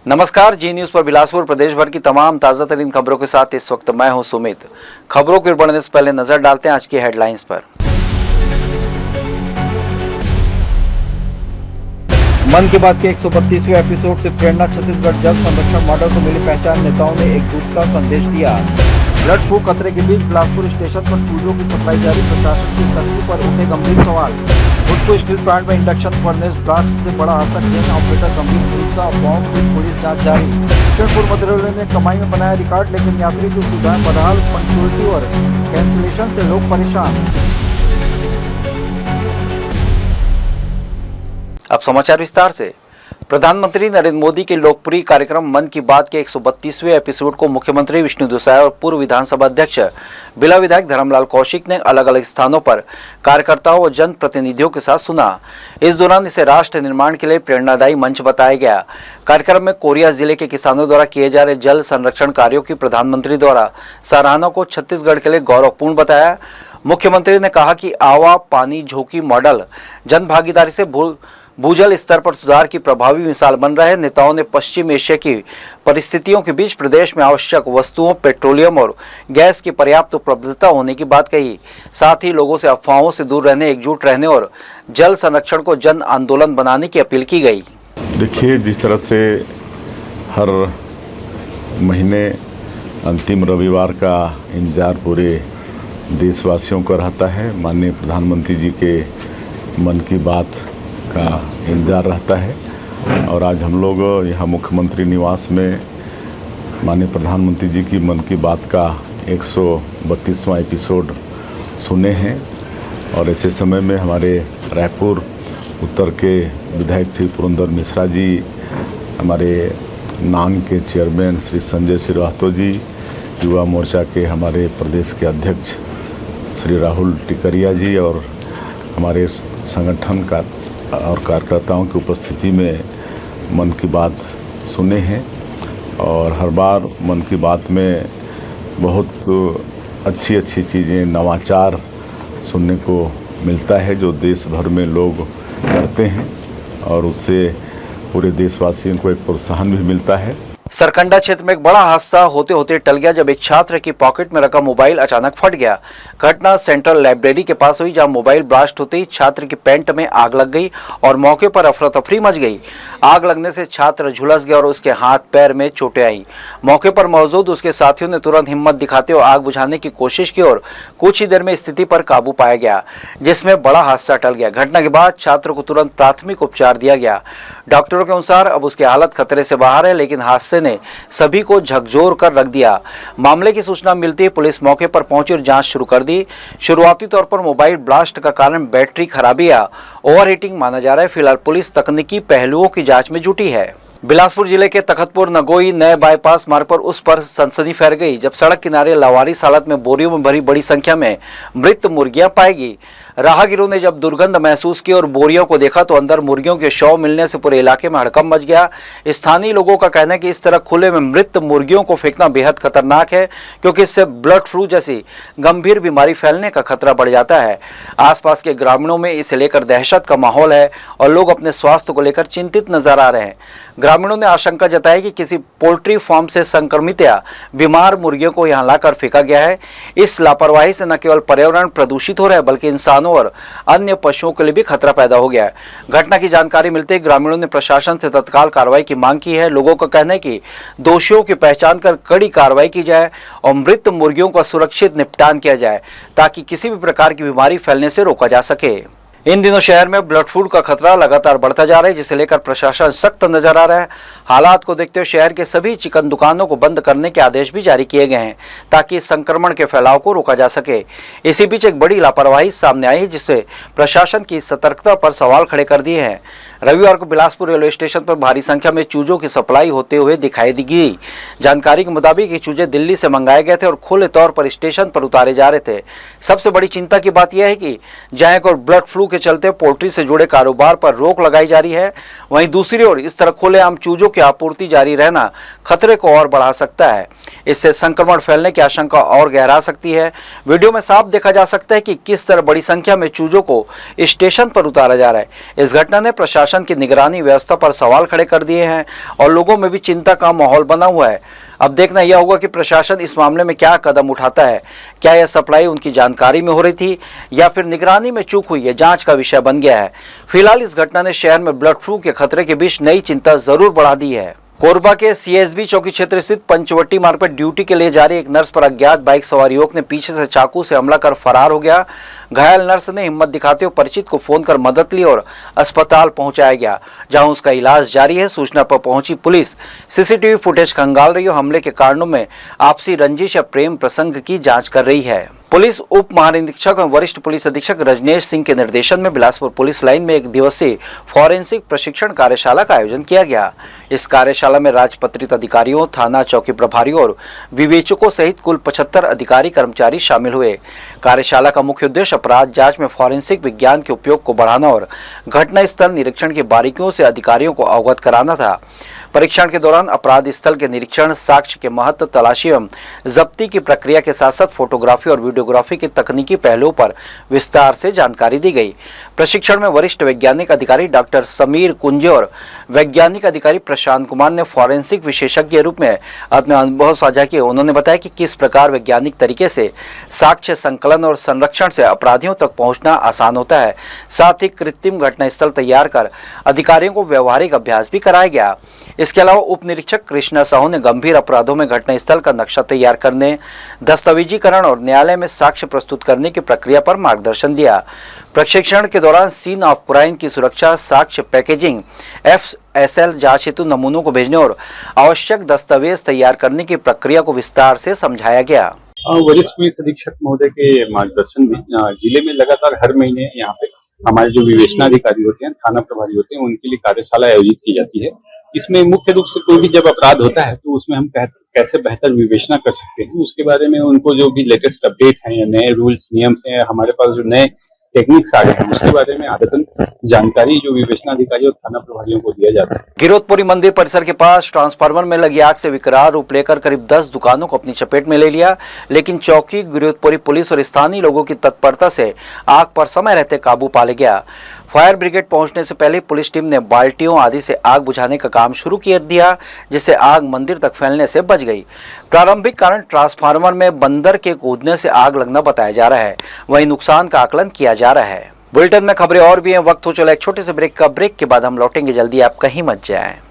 नमस्कार, जी न्यूज पर बिलासपुर प्रदेश भर की तमाम ताजा तरीन खबरों के साथ इस वक्त मैं हूं सुमित। खबरों की ओर बढ़ने से पहले नजर डालते हैं आज की हेडलाइंस पर। मन की बात के 132वें एपिसोड से प्रेरणा छत्तीसगढ़ जल संरक्षण मॉडल को मिली पहचान। नेताओं ने एक दूत का संदेश दिया। ब्लड फ्लू खतरे के बीच बिलासपुर स्टेशन पर चूजों की सप्लाई जारी। प्रशासन की सख्ती पर उठे गंभीर सवाल। भूतपूर्व स्टील प्लांट में इंडक्शन फर्नेस ब्लास्ट से बड़ा हादसा। ट्रेन ऑपरेटर गंभीर झुलसा। बॉम्ब की पुलिस जांच जारी। दक्षिण मध्य रेलवे ने कमाई में बनाया रिकॉर्ड, लेकिन यात्री की सुविधाएं बदहाल। पंक्चुअलिटी और कैंसिलेशन से लोग परेशान। अब समाचार विस्तार से। प्रधानमंत्री नरेंद्र मोदी के लोकप्रिय कार्यक्रम मन की बात के 132वें एपिसोड को मुख्यमंत्री विष्णुदेव साय और पूर्व विधानसभा अध्यक्ष बिला विधायक धर्मलाल कौशिक ने अलग अलग स्थानों पर कार्यकर्ताओं और जन प्रतिनिधियों के साथ सुना। इस दौरान इसे राष्ट्र निर्माण के लिए प्रेरणादायी मंच बताया गया। कार्यक्रम में कोरिया जिले के किसानों द्वारा किए जा रहे जल संरक्षण कार्यों की प्रधानमंत्री द्वारा सराहना को छत्तीसगढ़ के लिए गौरवपूर्ण बताया। मुख्यमंत्री ने कहा कि आवा पानी झोंकी मॉडल जन भागीदारी से भूजल स्तर पर सुधार की प्रभावी मिसाल बन रहा है। नेताओं ने पश्चिम एशिया की परिस्थितियों के बीच प्रदेश में आवश्यक वस्तुओं, पेट्रोलियम और गैस की पर्याप्त उपलब्धता होने की बात कही। साथ ही लोगों से अफवाहों से दूर रहने, एकजुट रहने और जल संरक्षण को जन आंदोलन बनाने की अपील की गई। देखिए, जिस तरह से हर महीने अंतिम रविवार का इंतजार पूरे देशवासियों को रहता है, माननीय प्रधानमंत्री जी के मन की बात का इंतजार रहता है। और आज हम लोग यहाँ मुख्यमंत्री निवास में माननीय प्रधानमंत्री जी की मन की बात का 132वां एपिसोड सुने हैं। और ऐसे समय में हमारे रायपुर उत्तर के विधायक श्री पुरंदर मिश्रा जी, हमारे नांग के चेयरमैन श्री संजय श्रीवास्तव जी, युवा मोर्चा के हमारे प्रदेश के अध्यक्ष श्री राहुल टिकरिया जी और हमारे संगठन का और कार्यकर्ताओं की उपस्थिति में मन की बात सुने हैं। और हर बार मन की बात में बहुत अच्छी अच्छी चीज़ें, नवाचार सुनने को मिलता है जो देश भर में लोग करते हैं और उससे पूरे देशवासियों को एक प्रोत्साहन भी मिलता है। सरकंडा क्षेत्र में एक बड़ा हादसा होते होते टल गया जब एक छात्र की पॉकेट में रखा मोबाइल अचानक फट गया। घटना सेंट्रल लाइब्रेरी के पास हुई, जहां मोबाइल ब्लास्ट होते ही छात्र की पैंट में आग लग गई और मौके पर अफरा तफरी मच गई। आग लगने से छात्र झुलस गया और उसके हाथ पैर में चोटें आई। मौके पर मौजूद उसके साथियों ने तुरंत हिम्मत दिखाते हुए आग बुझाने की कोशिश की और कुछ ही देर में स्थिति पर काबू पाया गया, जिसमें बड़ा हादसा टल गया। घटना के बाद छात्र को तुरंत प्राथमिक उपचार दिया गया। डॉक्टरों के अनुसार अब उसकी हालत खतरे से बाहर है, लेकिन हादसे ने सभी को झकझोर कर रख दिया। मामले की सूचना मिलते ही पुलिस मौके पर पहुंची और जांच शुरू कर दी। शुरुआती तौर पर मोबाइल ब्लास्ट का कारण बैटरी खराबी या ओवरहीटिंग माना जा रहा है। फिलहाल पुलिस तकनीकी पहलुओं की जांच में जुटी है। बिलासपुर जिले के तखतपुर नगोई नए बाईपास मार्ग पर उस पर सनसनी फैल गई जब सड़क किनारे लावारिस हालत में बोरियों में भरी बड़ी संख्या में मृत मुर्गियां पाई गई। राहगीरों ने जब दुर्गंध महसूस की और बोरियों को देखा तो अंदर मुर्गियों के शव मिलने से पूरे इलाके में हड़कंप मच गया। स्थानीय लोगों का कहना है कि इस तरह खुले में मृत मुर्गियों को फेंकना बेहद खतरनाक है, क्योंकि इससे ब्लड फ्लू जैसी गंभीर बीमारी फैलने का खतरा बढ़ जाता है। आसपास के ग्रामीणों में इसे लेकर दहशत का माहौल है और लोग अपने स्वास्थ्य को लेकर चिंतित नजर आ रहे हैं। ग्रामीणों ने आशंका जताई कि किसी पोल्ट्री फार्म से संक्रमित या बीमार मुर्गियों को यहां लाकर फेंका गया है। इस लापरवाही से न केवल पर्यावरण प्रदूषित हो रहा है, बल्कि इंसानों और अन्य पशुओं के लिए भी खतरा पैदा हो गया है। घटना की जानकारी मिलते ही ग्रामीणों ने प्रशासन से तत्काल कार्रवाई की मांग की है। लोगों का कहना है कि दोषियों की पहचान कर कड़ी कार्रवाई की जाए और मृत मुर्गियों का सुरक्षित निपटान किया जाए, ताकि किसी भी प्रकार की बीमारी फैलने से रोका जा सके। इन दिनों शहर में ब्लड फ्लू का खतरा लगातार बढ़ता जा रहा है, जिसे लेकर प्रशासन सख्त नजर आ रहा है। हालात को देखते हुए शहर के सभी चिकन दुकानों को बंद करने के आदेश भी जारी किए गए हैं, ताकि संक्रमण के फैलाव को रोका जा सके। इसी बीच एक बड़ी लापरवाही सामने आई है, जिससे प्रशासन की सतर्कता पर सवाल खड़े कर दिए हैं। रविवार को बिलासपुर रेलवे स्टेशन पर भारी संख्या में चूजों की सप्लाई होते हुए दिखाई दी। जानकारी के मुताबिक ये चूजे दिल्ली से मंगाए गए थे और खुले तौर पर स्टेशन पर उतारे जा रहे थे। सबसे बड़ी चिंता की बात यह है कि जहां एक और ब्लड फ्लू के चलते पोल्ट्री से जुड़े कारोबार पर रोक लगाई जा रही है, वहीं दूसरी ओर इस तरह खुलेआम चूजों की आपूर्ति जारी रहना खतरे को और बढ़ा सकता है। इससे संक्रमण फैलने की आशंका और गहरा सकती है। वीडियो में साफ देखा जा सकता है कि किस तरह बड़ी संख्या में चूजों को स्टेशन पर उतारा जा रहा है। इस घटना ने प्रशासन प्रशासन की निगरानी व्यवस्था पर सवाल खड़े कर दिए हैं और लोगों में भी चिंता का माहौल बना हुआ है। अब देखना यह होगा कि प्रशासन इस मामले में क्या कदम उठाता है। क्या यह सप्लाई उनकी जानकारी में हो रही थी या फिर निगरानी में चूक हुई है, जांच का विषय बन गया है। फिलहाल इस घटना ने शहर में बर्ड फ्लू के खतरे के बीच नई चिंता जरूर बढ़ा दी है। कोरबा के सीएसबी चौकी क्षेत्र स्थित पंचवटी मार्ग पर ड्यूटी के लिए जा रही एक नर्स पर अज्ञात बाइक सवार युवक ने पीछे से चाकू से हमला कर फरार हो गया। घायल नर्स ने हिम्मत दिखाते हुए परिचित को फोन कर मदद ली और अस्पताल पहुंचाया गया, जहां उसका इलाज जारी है। सूचना पर पहुंची पुलिस सीसीटीवी फुटेज खंगाल रही और हमले के कारणों में आपसी रंजिश या प्रेम प्रसंग की जांच कर रही है। पुलिस उप महानिरीक्षक और वरिष्ठ पुलिस अधीक्षक रजनेश सिंह के निर्देशन में बिलासपुर पुलिस लाइन में एक दिवसीय फॉरेंसिक प्रशिक्षण कार्यशाला का आयोजन किया गया। इस कार्यशाला में राजपत्रित अधिकारियों, थाना चौकी प्रभारियों और विवेचकों सहित कुल 75 अधिकारी कर्मचारी शामिल हुए। कार्यशाला का मुख्य उद्देश्य अपराध जांच में फॉरेंसिक विज्ञान के उपयोग को बढ़ाना और घटना स्थल निरीक्षण की बारीकियों से अधिकारियों को अवगत कराना था। परीक्षण के दौरान अपराध स्थल के निरीक्षण, साक्ष्य के महत्व, तलाशी एवं जब्ती की प्रक्रिया के साथ साथ फोटोग्राफी और वीडियोग्राफी के तकनीकी पहलुओं पर विस्तार से जानकारी दी गई। प्रशिक्षण में वरिष्ठ वैज्ञानिक अधिकारी डॉक्टर समीर कुंजे और वैज्ञानिक अधिकारी प्रशांत कुमार ने फॉरेंसिक विशेषज्ञ के रूप में अपने अनुभव साझा किए। उन्होंने बताया कि किस प्रकार वैज्ञानिक तरीके से साक्ष्य संकलन और संरक्षण से अपराधियों तक पहुंचना आसान होता है। साथ ही कृत्रिम घटनास्थल तैयार कर अधिकारियों को व्यवहारिक अभ्यास भी कराया गया। इसके अलावा उप निरीक्षक कृष्णा साहू ने गंभीर अपराधों में घटनास्थल का नक्शा तैयार करने, दस्तावेजीकरण और न्यायालय में साक्ष्य प्रस्तुत करने की प्रक्रिया पर मार्गदर्शन दिया। प्रशिक्षण के दौरान सीन ऑफ क्राइम की सुरक्षा, साक्ष्य पैकेजिंग, FSL जांच हेतु नमूनों को भेजने और आवश्यक दस्तावेज तैयार करने की प्रक्रिया को विस्तार से समझाया गया। वरिष्ठ पुलिस अधीक्षक महोदय के मार्गदर्शन में जिले में लगातार हर महीने यहाँ पे हमारे जो विवेचनाधिकारी होते हैं, थाना प्रभारी होते हैं, उनके लिए कार्यशाला आयोजित की जाती है। इसमें मुख्य रूप से कोई भी जब अपराध होता है तो उसमें हम कैसे बेहतर विवेचना कर सकते हैं, उसके बारे में उनको जो भी लेटेस्ट अपडेट हैं या नए रूल्स नियम्स हैं, हमारे पास जो नए टेक्निक्स आ गए हैं, उसके बारे में आदतन जानकारी जो विवेचनाधिकारी और थाना प्रभारियों को दिया जाता है। गिरोधपुरी मंदिर परिसर के पास ट्रांसफार्मर में लगी आग से विकराल रूप लेकर करीब 10 दुकानों को अपनी चपेट में ले लिया, लेकिन चौकी, गिरोधपुरी पुलिस और स्थानीय लोगों की तत्परता से आग पर समय रहते काबू पा लिया गया। फायर ब्रिगेड पहुंचने से पहले पुलिस टीम ने बाल्टियों आदि से आग बुझाने का काम शुरू कर दिया, जिससे आग मंदिर तक फैलने से बच गई। प्रारंभिक कारण ट्रांसफार्मर में बंदर के कूदने से आग लगना बताया जा रहा है, वहीं नुकसान का आकलन किया जा रहा है। बुलेटिन में खबरें और भी हैं, वक्त हो चला एक छोटे से ब्रेक का। ब्रेक के बाद हम लौटेंगे जल्दी, आप कहीं मत जाएं।